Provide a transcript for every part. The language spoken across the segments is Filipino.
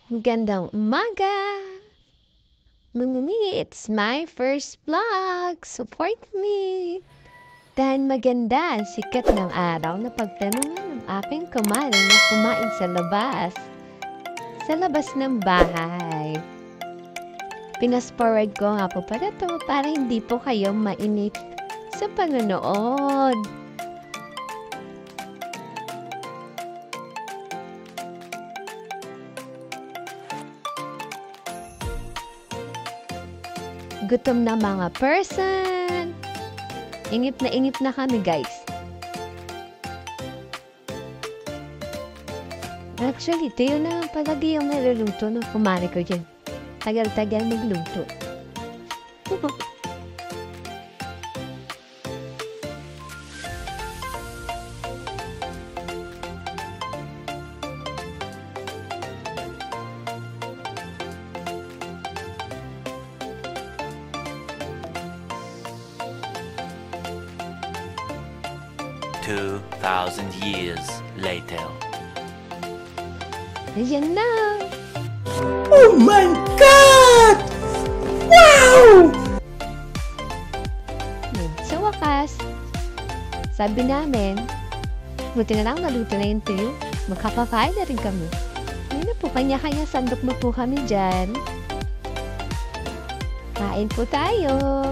Magandang umaga! It's my first vlog. Support me! Dahil maganda, sikat ng araw na pagtanungan ng aking kumare na kumain sa labas. Sa labas ng bahay. Pinas-forward ko nga po para to para hindi po kayo mainit sa panonood. Gutom na mga person. Inip na kami, guys. Actually, ito yun na palagi yung naluluto ng kumare ko dyan. Tagal-tagal magluto. 2,000 years later. Ayan na! Oh my God! Wow! Sa wakas, sabi namin, buti na lang naluto na yung tuyo. Magkakakain na rin kami. Ngayon na po, kanya-kanya sandok na po kami dyan. Kain po tayo!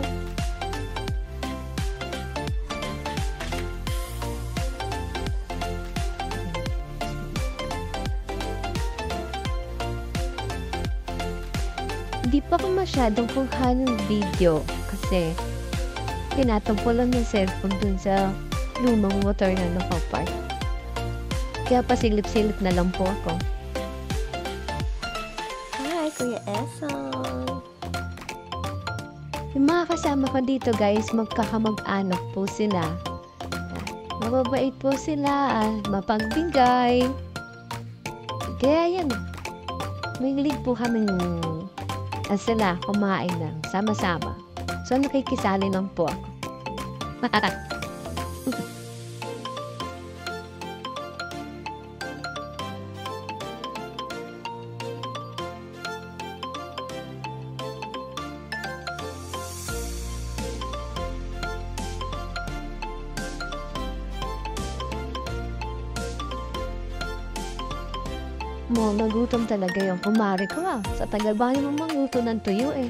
Hindi pa ako masyadong kung ng video kasi tinatagpo lang yung cellphone dun sa lumang motor na nakapark. Kaya pasilip-silip na lang po ako. Hi, Kuya Esong! Yung mga kasama ko dito guys, magkakamag-anak po sila. Mababait po sila, mapagbigay. Kaya yan, may league po kaming sila kumain ng sama-sama. So, nakikisali lang po ako. Nagutom talaga yung kumare ko Sa tagal ba naman magluto ng tuyo eh.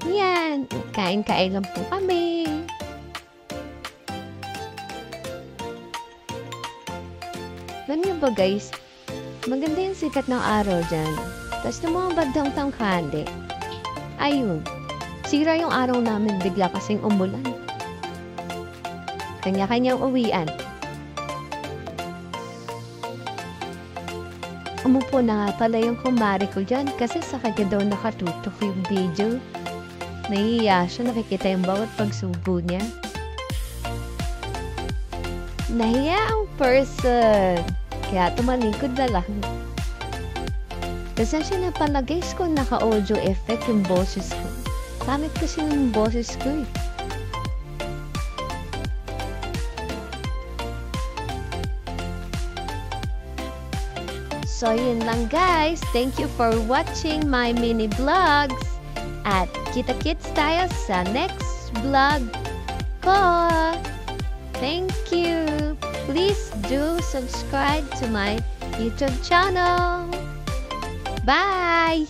Yan, kain-kain lang po kami. Alam niyo ba guys, maganda yung sikat ng araw dyan. Tapos ng mga bandang tanghali. Ayun. Sira yung araw namin bigla kasing umulan. Kanya-kanyang uwian. Umupo na nga pala yung kumare ko dyan kasi sa kanya daw nakatutok yung video. Nahihiya siya, nakikita yung bawat pagsubo niya. Nahiya ang person. Kaya tumalikod na lang. Kasi siya na pala guys kung naka-audio effect yung boses ko. Pangit kasi yung boses ko eh. So yun lang guys. Thank you for watching my mini vlogs. At kita-kits tayo sa next vlog ko. Thank you. Please do subscribe to my YouTube channel. Bye!